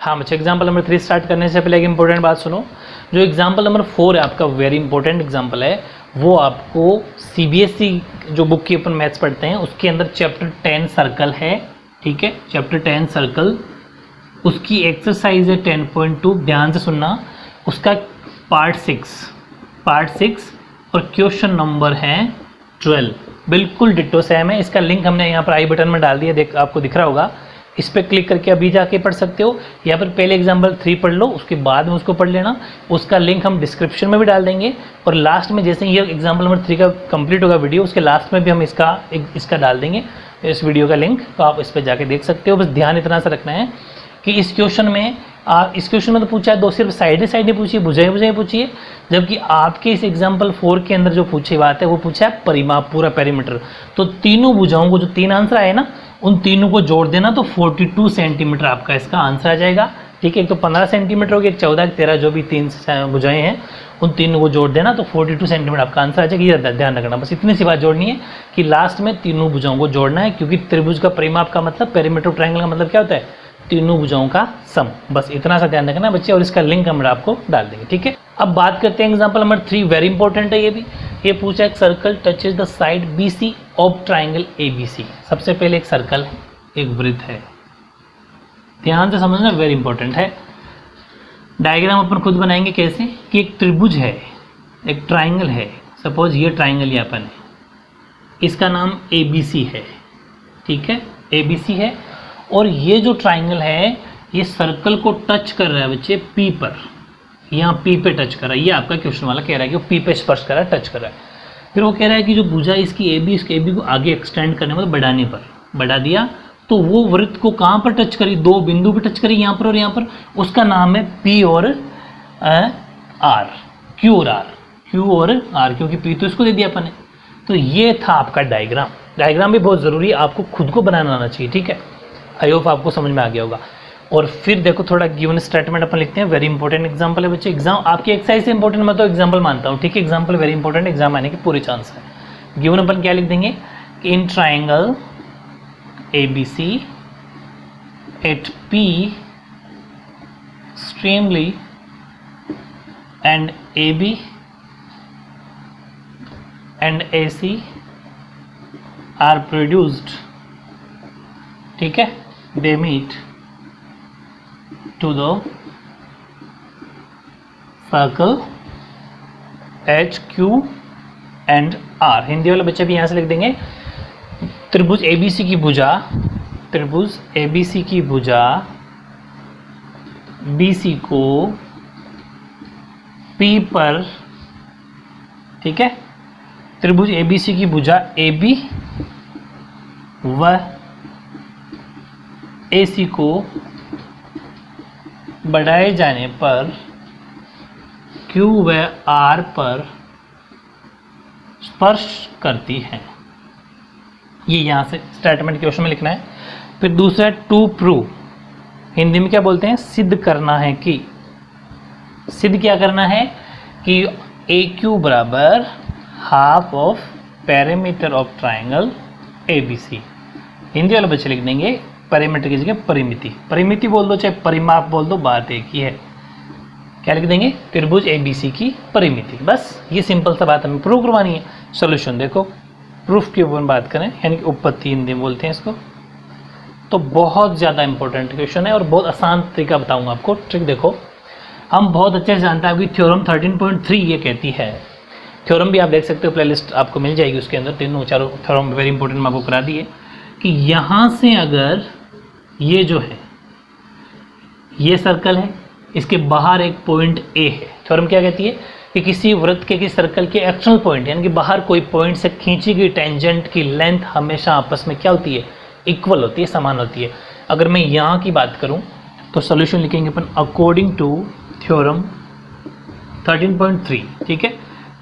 हाँ बच्चे, example number 3 start करने से पहले एक इंपॉर्टेंट बात सुनो। जो एग्जाम्पल नंबर 4 है आपका, वेरी इंपॉर्टेंट एग्जाम्पल है, वो आपको सीबीएसई जो बुक की अपन मैथ्स पढ़ते हैं उसके अंदर चैप्टर 10 सर्कल है, ठीक है, चैप्टर 10 सर्कल, उसकी एक्सरसाइज है 10.2, ध्यान से सुनना, उसका पार्ट 6 और क्वेश्चन नंबर है 12, बिल्कुल डिट्टो सेम है। इसका लिंक हमने यहाँ पर आई बटन में डाल दिया, देख आपको दिख रहा होगा, इस पर क्लिक करके अभी जाके पढ़ सकते हो, या फिर पहले एग्जाम्पल 3 पढ़ लो, उसके बाद में उसको पढ़ लेना। उसका लिंक हम डिस्क्रिप्शन में भी डाल देंगे, और लास्ट में जैसे ये एग्जाम्पल नंबर 3 का कंप्लीट होगा वीडियो, उसके लास्ट में भी हम इसका डाल देंगे इस वीडियो का लिंक, तो आप इस पर जाके देख सकते हो। बस ध्यान इतना सा रखना है कि इस क्वेश्चन में तो पूछा है दो, सिर्फ साइड नहीं पूछी, भुजाएं पूछी है, जबकि आपके इस एग्जाम्पल 4 के अंदर जो पूछी बात है वो पूछा है परिमाप, पूरा पेरीमीटर। तो तीनों भुजाओं को, जो 3 आंसर आए ना, उन तीनों को जोड़ देना तो 42 सेंटीमीटर आपका इसका आंसर आ जाएगा, ठीक है। एक तो 15 सेंटीमीटर हो गया, एक 14, 13, जो भी 3 भुजाएं हैं उन तीनों को जोड़ देना तो 42 सेंटीमीटर आपका आंसर आ जाएगा। ये ध्यान रखना, बस इतनी सी बात जोड़नी है कि लास्ट में तीनों भुजाओं को जोड़ना है, क्योंकि त्रिभुज का परिमाप का मतलब, पेरीमीटर ट्रायंगल का मतलब क्या होता है, तीनों भुजाओं का सम। बस इतना सा ध्यान रखना बच्चे, और इसका लिंक हम आपको डाल देंगे, ठीक है। अब बात करते हैं एग्जांपल नंबर 3, वेरी इंपॉर्टेंट है ये भी। ये पूछा एक circle touches the side BC of triangle ABC। सबसे पहले एक सर्कल है, एक वृत्त है, ध्यान से समझना, वेरी इंपॉर्टेंट है। डायग्राम अपन खुद बनाएंगे कैसे, कि एक त्रिभुज है, एक ट्राइंगल है, सपोज ये ट्राइंगल यहाँ अपन है, इसका नाम ABC है, ठीक है, ABC है, और ये जो ट्राइंगल है ये सर्कल को टच कर रहा है बच्चे P पर, यहाँ P पे टच कर रहा है। ये आपका क्वेश्चन वाला कह रहा है कि वो P पे स्पर्श कर रहा है, टच कर रहा है। फिर वो कह रहा है कि जो भुजा इसकी AB, इसके AB को आगे एक्सटेंड करने, मतलब बढ़ाने पर, बढ़ा दिया तो वो वृत्त को कहाँ पर टच करी, 2 बिंदु पर टच करी, यहाँ पर और यहाँ पर, उसका नाम है P और R, Q और R, क्योंकि P तो इसको दे दिया अपन ने। तो ये था आपका डायग्राम भी बहुत ज़रूरी है, आपको खुद को बनाना आना चाहिए, ठीक है। आई होप आपको समझ में आ गया होगा। और फिर देखो थोड़ा गिवन स्टेटमेंट अपन लिखते हैं, वेरी इंपॉर्टेंट एग्जांपल है बच्चे। एग्जाम आपकी एक्सरसाइज से इंपॉर्टेंट मैं तो एग्जांपल मानता हूँ, ठीक है, एग्जांपल वेरी इंपॉर्टेंट, एग्जाम आने के पूरे चांस है। गिवन अपन क्या लिख देंगे कि in triangle ABC at P extremely and AB and AC are produced, ठीक है, they meet to the circle HQ and R। Hindi वाले बच्चे भी यहाँ से लिख देंगे, त्रिभुज ABC की भुजा BC को P पर, ठीक है, त्रिभुज ABC की भुजा AB व AC को बढ़ाए जाने पर Q व R पर स्पर्श करती है। ये यहाँ से स्टेटमेंट क्वेश्चन में लिखना है। फिर दूसरा टू प्रूव, हिंदी में क्या बोलते हैं, सिद्ध करना है कि, सिद्ध क्या करना है कि AQ बराबर half of perimeter of triangle ABC। Hindi वाले बच्चे लिख देंगे पेरीमीटर की जगह परिमिति बोल दो, चाहे परिमाप बोल दो, बात एक ही है। क्या लिख देंगे, त्रिभुज ABC की परिमिति। बस ये सिंपल सा बात हमें प्रूव करवानी है। सोल्यूशन देखो, प्रूफ की ऊपर बात करें, यानी कि उत्पत्ति हिंदी में बोलते हैं इसको, तो बहुत ज़्यादा इंपॉर्टेंट क्वेश्चन है और बहुत आसान तरीका बताऊंगा आपको। ट्रिक देखो, हम बहुत अच्छे से जानते हैं कि थ्योरम 13.3 ये कहती है, थ्योरम भी आप देख सकते हो, प्लेलिस्ट आपको मिल जाएगी, उसके अंदर तीनों चारों थ्योरम वेरी इंपॉर्टेंट मैं आपको करा दिए, कि यहाँ से अगर ये जो है ये सर्कल है, इसके बाहर एक पॉइंट A है, थ्योरम क्या कहती है कि किसी वृत्त के, किसी सर्कल के एक्सटर्नल पॉइंट, यानी कि बाहर कोई पॉइंट से खींची गई टेंजेंट की लेंथ हमेशा आपस में क्या होती है, इक्वल होती है, समान होती है। अगर मैं यहाँ की बात करूँ तो सोल्यूशन लिखेंगे अपन अकॉर्डिंग टू थ्योरम 13.3, ठीक है,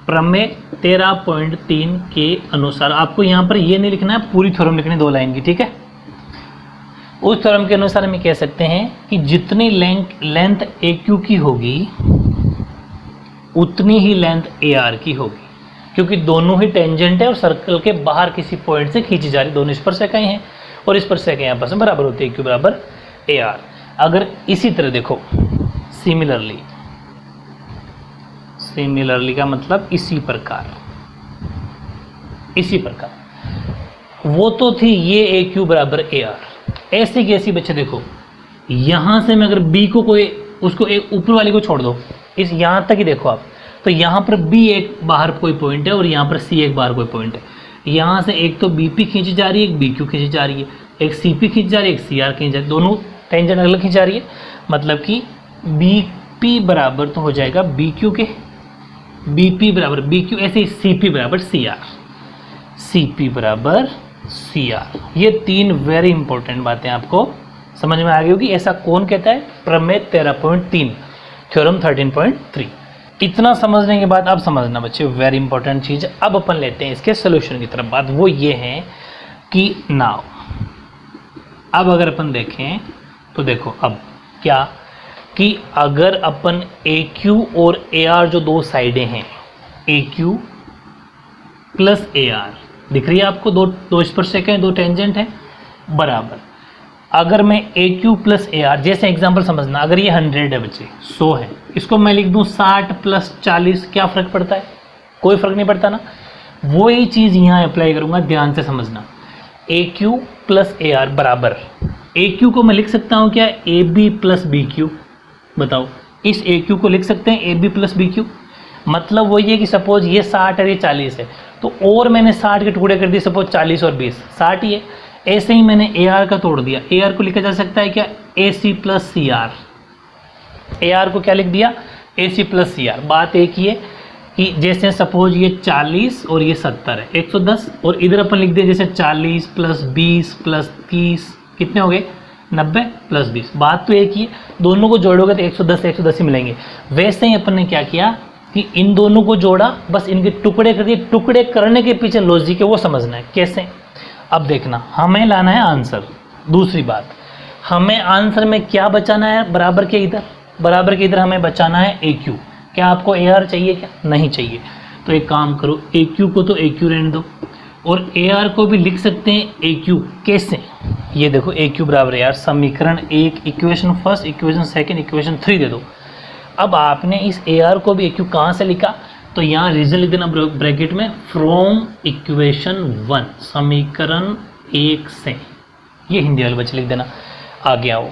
प्रमेय 13.3 के अनुसार। आपको यहाँ पर ये नहीं लिखना है, पूरी थ्योरम लिखनी 2 लाइन की, ठीक है। उस थ्योरम के अनुसार हम कह सकते हैं कि जितनी लेंथ AQ की होगी उतनी ही लेंथ AR की होगी, क्योंकि दोनों ही टेंजेंट है और सर्कल के बाहर किसी पॉइंट से खींची जा रही, दोनों स्पर्शरेखाएं हैं और स्पर्शरेखाएं आपस में बराबर होती है, AQ बराबर AR। अगर इसी तरह देखो सिमिलरली, सिमिलरली का मतलब इसी प्रकार, इसी प्रकार, वो तो थी ये ए क्यू बराबर ए आर। ऐसी की ऐसी बच्चे देखो, यहाँ से मैं अगर बी को कोई उसको एक ऊपर वाले को छोड़ दो, इस यहाँ तक ही देखो आप, तो यहाँ पर बी एक बाहर कोई पॉइंट है और यहाँ पर सी एक बाहर कोई पॉइंट है। यहाँ से एक तो बी पी खींची जा रही है, एक बी क्यू खींची जा रही है, एक सी पी खींची जा रही है, एक सी आर खींची जा रही है, दोनों टेंजेंट अलग खींची जा रही है। मतलब कि बी पी बराबर तो हो जाएगा बी क्यू के, बी पी बराबर बी क्यू, ऐसे ही सी पी बराबर सी आर, सी पी बराबर सी आर। ये तीन वेरी इंपॉर्टेंट बातें आपको समझ में आ गई होगी। ऐसा कौन कहता है? प्रमेय 13.3, थ्योरम 13.3। इतना समझने के बाद अब समझना बच्चे वेरी इंपॉर्टेंट चीज़। अब अपन लेते हैं इसके सोल्यूशन की तरफ। बात वो ये है कि नाउ अब अगर अपन देखें तो देखो अब क्या कि अगर अपन ए क्यू और ए आर जो दो साइडें हैं, ए क्यू प्लस ए आर दिख रही है आपको, दो स्पर्शक हैं, दो टेंजेंट हैं बराबर। अगर मैं ए क्यू प्लस ए आर, जैसे एग्जाम्पल समझना, अगर ये 100 है बच्चे, 100 है, इसको मैं लिख दूँ 60 प्लस 40, क्या फ़र्क पड़ता है? कोई फ़र्क नहीं पड़ता ना। वही चीज़ यहाँ अप्लाई करूँगा, ध्यान से समझना। A Q plus A R बराबर, ए क्यू को मैं लिख सकता हूँ क्या? A B plus B Q. बताओ, इस ए क्यू को लिख सकते हैं A B plus B Q. मतलब वो ये कि सपोज ये 60 है, ये 40 है, तो और मैंने 60 के टुकड़े कर दिए, सपोज 40 और 20 60 ही है। ऐसे ही मैंने ए आर का तोड़ दिया, ए आर को लिखा जा सकता है क्या? A C plus C R. A R को क्या लिख दिया? A C plus C R. बात एक ही है कि जैसे सपोज ये 40 और ये 70 है, 110, और इधर अपन लिख दिए जैसे 40 प्लस 20 प्लस 30, कितने हो गए? 90 प्लस 20। बात तो एक ही है, दोनों को जोड़ोगे तो 110 ही मिलेंगे। वैसे ही अपन ने क्या किया कि इन दोनों को जोड़ा, बस इनके टुकड़े कर दिए। टुकड़े करने के पीछे लॉजिक है, वो समझना है कैसे। अब देखना, हमें लाना है आंसर। दूसरी बात, हमें आंसर में क्या बचाना है? बराबर के इधर, बराबर के इधर हमें बचाना है ए क्यू। क्या आपको ए आर चाहिए? क्या नहीं चाहिए? तो एक काम करो, ए क्यू को तो ए क्यू रहने दो, और ए आर को भी लिख सकते हैं ए क्यू। कैसे? ये देखो, ए क्यू बराबर है यार, समीकरण 1, equation first, equation second, equation 3 दे दो। अब आपने इस ए आर को भी ए क्यू कहाँ से लिखा? तो यहाँ रीजन लिख देना ब्रैकेट में, फ्रॉम इक्वेशन 1, समीकरण 1 से। ये हिंदी वाले बच्चे लिख देना। आगे आओ,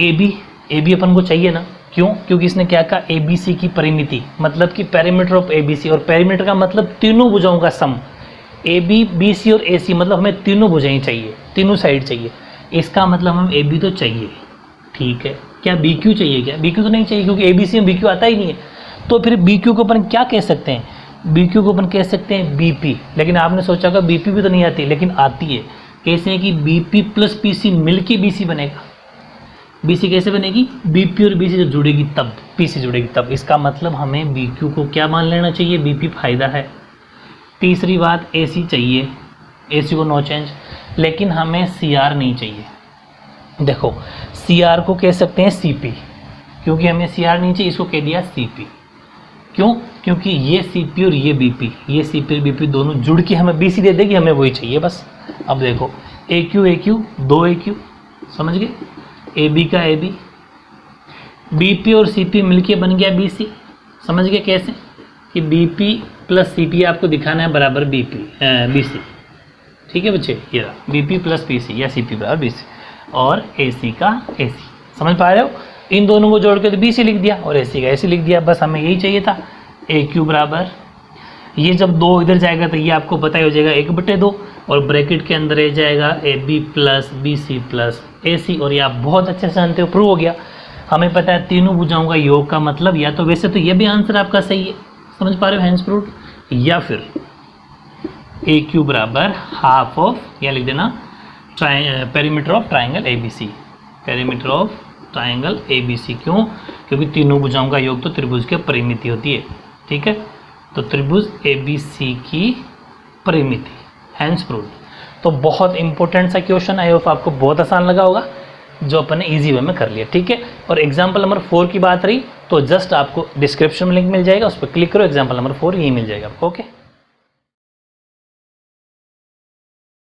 ए बी अपन को चाहिए ना। क्यों? क्योंकि इसने क्या कहा? ए बी सी की परिमिति, मतलब कि perimeter of A B C, और पेरीमीटर का मतलब तीनों भुजाओं का सम। ए बी, बी सी और ए सी, मतलब हमें तीनों भुजाएं चाहिए, तीनों साइड चाहिए। इसका मतलब हम ए बी तो चाहिए, ठीक है। क्या बी क्यू चाहिए? क्या बी क्यू तो नहीं चाहिए, क्योंकि ए बी सी में बी क्यू आता ही नहीं है। तो फिर बी क्यू को अपन क्या कह सकते हैं? बी क्यू को अपन कह सकते हैं बी पी। लेकिन आपने सोचा होगा बी पी भी तो नहीं आती, लेकिन आती है। कैसे है कि B P plus P C मिल के बी सी बनेगा। बी सी कैसे बनेगी? बी पी और बी सी जब जुड़ेगी तब, पी सी जुड़ेगी तब। इसका मतलब हमें बी क्यू को क्या मान लेना चाहिए? बी पी फायदा है। तीसरी बात, ए सी चाहिए, ए सी को नो चेंज, लेकिन हमें सी आर नहीं चाहिए। देखो, सी आर को कह सकते हैं सी पी, क्योंकि हमें सी आर नहीं चाहिए, इसको कह दिया सी पी। क्यों? क्योंकि ये सी पी और ये बी पी, ये सी पी और बी पी दोनों जुड़ के हमें बी सी दे देगी, हमें वही चाहिए बस। अब देखो, ए क्यू, दो ए क्यू, समझ गए? ए बी का ए बी पी और सी पी मिल बन गया बी सी। समझ गए कैसे? कि B P plus C P आपको दिखाना है बराबर बी सी। ठीक है बच्चे, ये रहा B P plus P C, या सी पी बराबर बी सी, और ए सी का ए सी। समझ पा रहे हो? इन दोनों को जोड़ के तो बी सी लिख दिया और ए सी का ए सी लिख दिया, बस हमें यही चाहिए था। ए क्यू बराबर, ये जब 2 इधर जाएगा तो ये आपको पता ही हो जाएगा 1/2, और ब्रैकेट के अंदर रह जाएगा A B plus B C plus A C. और ये आप बहुत अच्छे से जानते हो, प्रूव हो गया। हमें पता है तीनों भुजाओं का योग का मतलब, या तो वैसे तो ये भी आंसर आपका सही है, समझ पा रहे हो, हैंड्स प्रूव, या फिर ए क्यू बराबर हाफ ऑफ, या लिख देना perimeter of triangle A B C, perimeter of triangle A B C. क्यों? क्योंकि तीनों भुजाओं का योग तो त्रिभुज की परिमिति होती है। ठीक है, तो त्रिभुज ए बी सी की परिमिति, हैंड्स प्रूव। तो बहुत इंपॉर्टेंट सा क्वेश्चन, आई होप आपको बहुत आसान लगा होगा, जो अपन ने ईजी वे में कर लिया। ठीक है, और एग्जाम्पल नंबर 4 की बात रही तो जस्ट आपको डिस्क्रिप्शन में लिंक मिल जाएगा, उस पर क्लिक करो, एग्जाम्पल नंबर 4 यही मिल जाएगा आपको। ओके।